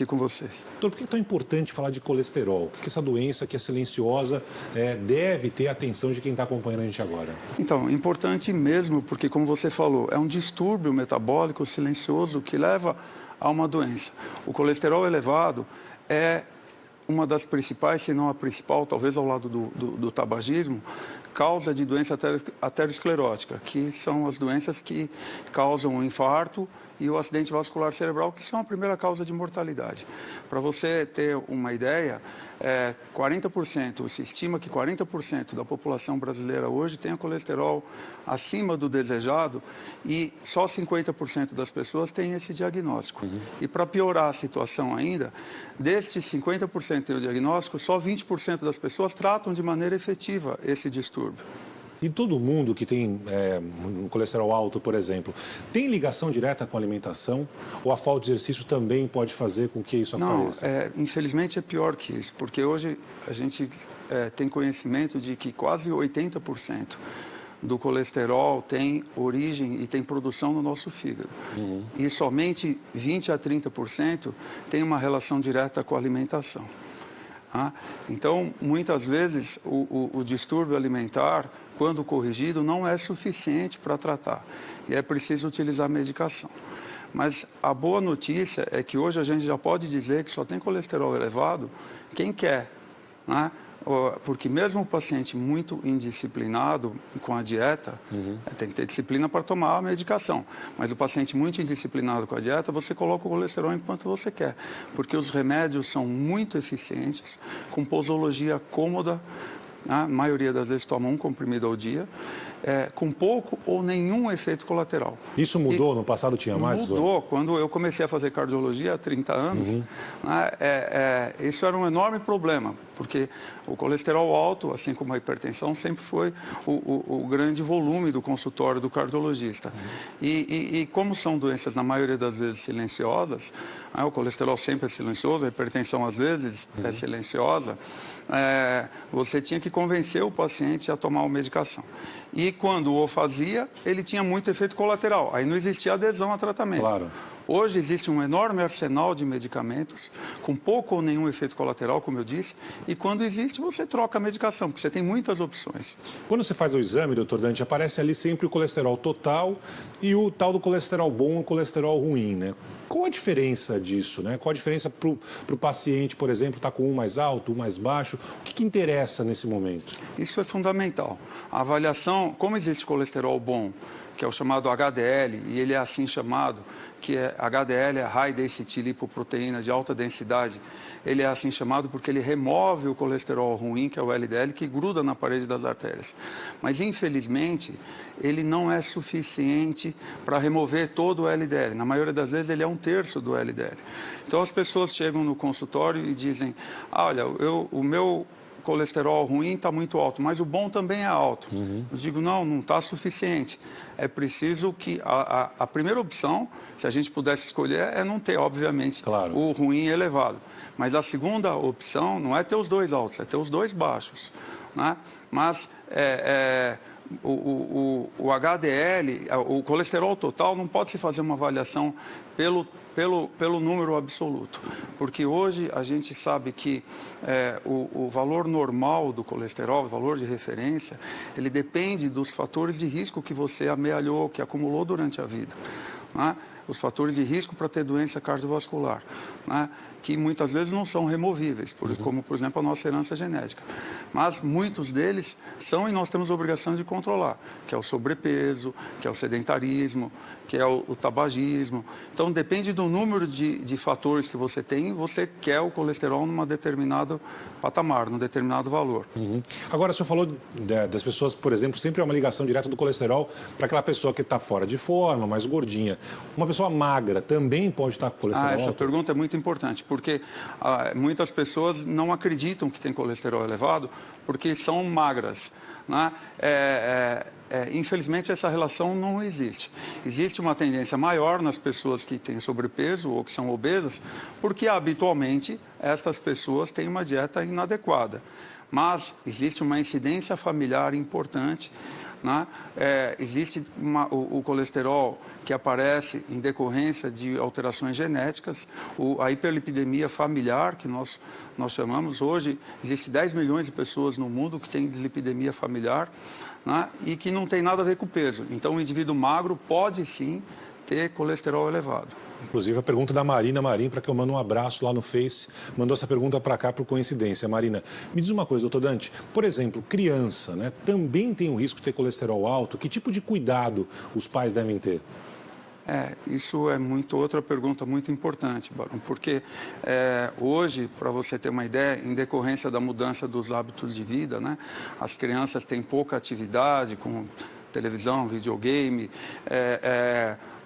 E com vocês. Doutor, por que é tão importante falar de colesterol? Por que essa doença que é silenciosa deve ter a atenção de quem está acompanhando a gente agora? Então, importante mesmo, porque como você falou, é um distúrbio metabólico silencioso que leva a uma doença. O colesterol elevado é uma das principais, se não a principal, talvez ao lado do tabagismo, causa de doença aterosclerótica, que são as doenças que causam o infarto e o acidente vascular cerebral, que são a primeira causa de mortalidade. Para você ter uma ideia, 40%, se estima que 40% da população brasileira hoje tem colesterol acima do desejado e só 50% das pessoas têm esse diagnóstico. E para piorar a situação ainda, destes 50% que têm o diagnóstico, só 20% das pessoas tratam de maneira efetiva esse distúrbio. E todo mundo que tem um colesterol alto, por exemplo, tem ligação direta com a alimentação? Ou a falta de exercício também pode fazer com que isso apareça? Não, infelizmente é pior que isso, porque hoje a gente tem conhecimento de que quase 80% do colesterol tem origem e tem produção no nosso fígado. E somente 20% a 30% tem uma relação direta com a alimentação. Então, muitas vezes, o distúrbio alimentar, quando corrigido, não é suficiente para tratar. E é preciso utilizar medicação. Mas a boa notícia é que hoje a gente já pode dizer que só tem colesterol elevado quem quer, né? Porque mesmo o paciente muito indisciplinado com a dieta, tem que ter disciplina para tomar a medicação. Mas o paciente muito indisciplinado com a dieta, você coloca o colesterol enquanto você quer. Porque os remédios são muito eficientes, com posologia cômoda, a maioria das vezes toma um comprimido ao dia, com pouco ou nenhum efeito colateral. Isso mudou? No passado tinha mais? Mudou. Quando eu comecei a fazer cardiologia há 30 anos, isso era um enorme problema, porque o colesterol alto, assim como a hipertensão, sempre foi o grande volume do consultório do cardiologista. E como são doenças, na maioria das vezes, silenciosas, o colesterol sempre é silencioso, a hipertensão, às vezes, é silenciosa, você tinha que convencer o paciente a tomar uma medicação. E quando o fazia, ele tinha muito efeito colateral. Aí não existia adesão a tratamento. Claro. Hoje existe um enorme arsenal de medicamentos, com pouco ou nenhum efeito colateral, como eu disse, e quando existe, você troca a medicação, porque você tem muitas opções. Quando você faz o exame, doutor Dante, aparece ali sempre o colesterol total e o tal do colesterol bom e o colesterol ruim, né? Qual a diferença disso, né? Qual a diferença para o paciente, por exemplo, estar com um mais alto, um mais baixo? O que interessa nesse momento? Isso é fundamental. A avaliação, como existe colesterol bom, que é o chamado HDL, e ele é assim chamado, que HDL é High Density Lipoproteína de alta densidade. Ele é assim chamado porque ele remove o colesterol ruim, que é o LDL, que gruda na parede das artérias. Mas, infelizmente, ele não é suficiente para remover todo o LDL. Na maioria das vezes, ele é 1/3 do LDL. Então, as pessoas chegam no consultório e dizem, olha, o meu colesterol ruim está muito alto, mas o bom também é alto. Eu digo, não está suficiente. É preciso que a primeira opção, se a gente pudesse escolher, é não ter, obviamente, claro, o ruim elevado. Mas a segunda opção não é ter os dois altos, é ter os dois baixos, né? Mas o HDL, o colesterol total, não pode se fazer uma avaliação pelo número absoluto, porque hoje a gente sabe que o valor normal do colesterol, o valor de referência, ele depende dos fatores de risco que você amealhou, que acumulou durante a vida, né? Os fatores de risco para ter doença cardiovascular, né? Que muitas vezes não são removíveis, como, por exemplo, a nossa herança genética. Mas muitos deles são e nós temos a obrigação de controlar, que é o sobrepeso, que é o sedentarismo, que é o tabagismo. Então, depende do número de fatores que você tem, você quer o colesterol num determinado patamar, num determinado valor. Agora, o senhor falou das pessoas, por exemplo, sempre há uma ligação direta do colesterol para aquela pessoa que está fora de forma, mais gordinha. Uma pessoa magra também pode estar com colesterol alto? Essa pergunta é muito importante, porque muitas pessoas não acreditam que tem colesterol elevado porque são magras, né? Infelizmente, essa relação não existe. Existe uma tendência maior nas pessoas que têm sobrepeso ou que são obesas, porque habitualmente estas pessoas têm uma dieta inadequada. Mas existe uma incidência familiar importante. né? Existe o colesterol que aparece em decorrência de alterações genéticas, a hiperlipidemia familiar, que nós chamamos. Hoje, existe 10 milhões de pessoas no mundo que têm dislipidemia familiar, né? E que não tem nada a ver com o peso. Então, o indivíduo magro pode, sim, ter colesterol elevado. Inclusive, a pergunta da Marina Marim, para que eu mando um abraço lá no Face, mandou essa pergunta para cá por coincidência. Marina, me diz uma coisa, doutor Dante, por exemplo, criança, né, também tem o risco de ter colesterol alto? Que tipo de cuidado os pais devem ter? Isso é outra pergunta muito importante, Barão, porque hoje, para você ter uma ideia, em decorrência da mudança dos hábitos de vida, né, as crianças têm pouca atividade, como televisão, videogame,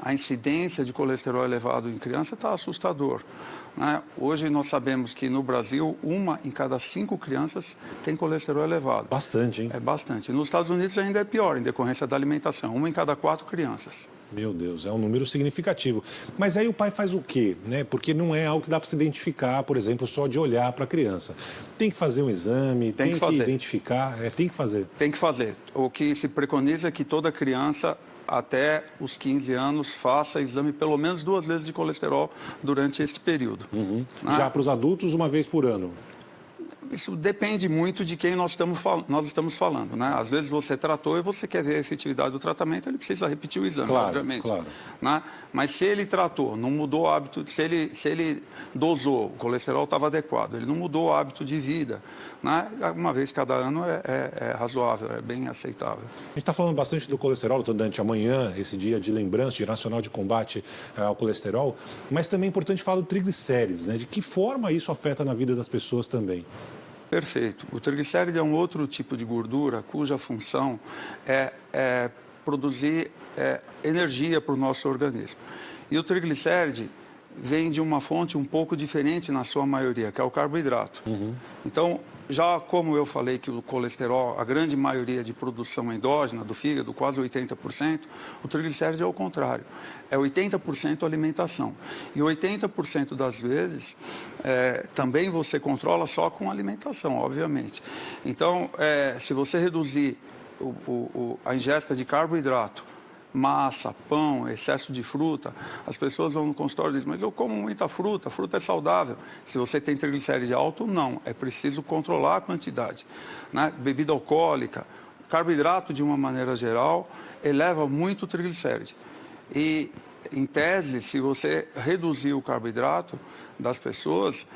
a incidência de colesterol elevado em criança está assustador, né? Hoje nós sabemos que no Brasil, 1 em cada 5 crianças tem colesterol elevado. Bastante, hein? É bastante. Nos Estados Unidos ainda é pior, em decorrência da alimentação. 1 em cada 4 crianças. Meu Deus, é um número significativo. Mas aí o pai faz o quê, né? Porque não é algo que dá para se identificar, por exemplo, só de olhar para a criança. Tem que fazer um exame, tem que identificar, tem que fazer. Tem que fazer. O que se preconiza é que toda criança, até os 15 anos, faça exame pelo menos 2 vezes de colesterol durante esse período. Né? Já para os adultos, 1 vez por ano? Isso depende muito de quem nós estamos falando, né? Às vezes você tratou e você quer ver a efetividade do tratamento, ele precisa repetir o exame, obviamente. Claro. Né? Mas se ele tratou, não mudou o hábito, se ele dosou, o colesterol estava adequado, ele não mudou o hábito de vida, né? 1 vez cada ano é razoável, é bem aceitável. A gente está falando bastante do colesterol, doutor Dante, amanhã, esse dia de lembrança, Dia Nacional de Combate ao Colesterol, mas também é importante falar do triglicérides, né? De que forma isso afeta na vida das pessoas também? Perfeito. O triglicéride é um outro tipo de gordura cuja função é produzir energia para o nosso organismo. E o triglicéride vem de uma fonte um pouco diferente na sua maioria, que é o carboidrato. Então, já como eu falei que o colesterol, a grande maioria de produção endógena do fígado, quase 80%, o triglicéride é o contrário. É 80% alimentação. E 80% das vezes, também você controla só com alimentação, obviamente. Então, se você reduzir a ingesta de carboidrato, massa, pão, excesso de fruta, as pessoas vão no consultório e dizem, mas eu como muita fruta, fruta é saudável. Se você tem triglicéride alto, não, é preciso controlar a quantidade, né? Bebida alcoólica, carboidrato de uma maneira geral, eleva muito o triglicéride. E, em tese, se você reduzir o carboidrato das pessoas,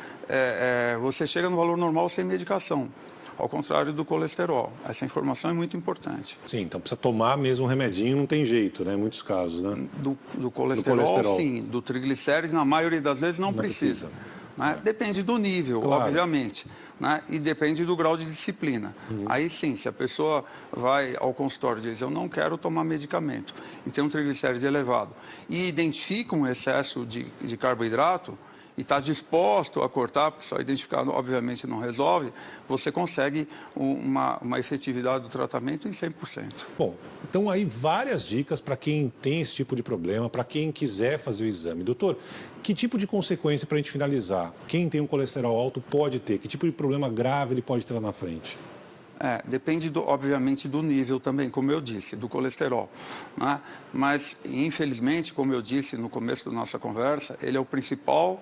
você chega no valor normal sem medicação. Ao contrário do colesterol. Essa informação é muito importante. Sim, então precisa tomar mesmo um remedinho, não tem jeito, né? Em muitos casos, né? Do colesterol, sim. Do triglicérides, na maioria das vezes, não precisa. Né? Depende do nível, obviamente. Né? E depende do grau de disciplina. Aí sim, se a pessoa vai ao consultório e diz, eu não quero tomar medicamento, e tem um triglicéride elevado, e identifica um excesso de carboidrato, e está disposto a cortar, porque só identificar, obviamente, não resolve, você consegue uma efetividade do tratamento em 100%. Bom, então aí várias dicas para quem tem esse tipo de problema, para quem quiser fazer o exame. Doutor, que tipo de consequência, para a gente finalizar, quem tem um colesterol alto pode ter? Que tipo de problema grave ele pode ter lá na frente? Depende, obviamente, do nível também, como eu disse, do colesterol. Né? Mas, infelizmente, como eu disse no começo da nossa conversa, ele é o principal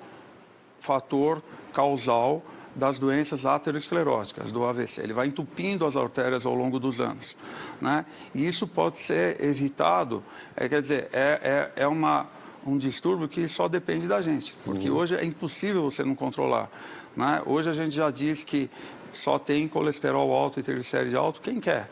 fator causal das doenças ateroscleróticas, do AVC. Ele vai entupindo as artérias ao longo dos anos, né? E isso pode ser evitado, quer dizer, um distúrbio que só depende da gente, porque hoje é impossível você não controlar, né? Hoje a gente já diz que só tem colesterol alto e triglicéride alto quem quer,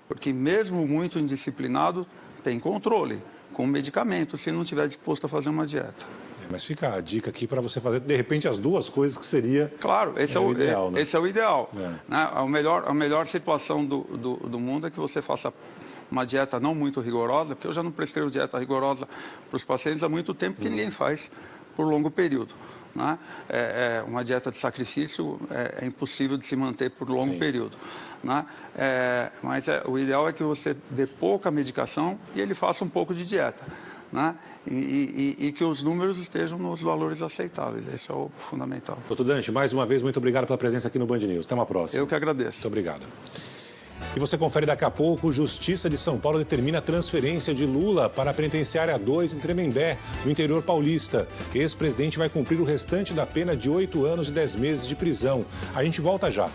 porque mesmo muito indisciplinado tem controle com medicamento, se não estiver disposto a fazer uma dieta. Mas fica a dica aqui para você fazer, de repente, as duas coisas que seria claro, esse é o ideal. Né? Esse é o ideal. Né? A melhor situação do mundo é que você faça uma dieta não muito rigorosa, porque eu já não prescrevo dieta rigorosa para os pacientes há muito tempo, que ninguém faz por longo período. Né? Uma dieta de sacrifício é impossível de se manter por longo período. Né? Mas o ideal é que você dê pouca medicação e ele faça um pouco de dieta. Né? E que os números estejam nos valores aceitáveis. Esse é o fundamental. Doutor Dante, mais uma vez, muito obrigado pela presença aqui no Band News. Até uma próxima. Eu que agradeço. Muito obrigado. E você confere daqui a pouco. Justiça de São Paulo determina a transferência de Lula para a Penitenciária 2 em Tremembé, no interior paulista. Ex-presidente vai cumprir o restante da pena de 8 anos e 10 meses de prisão. A gente volta já.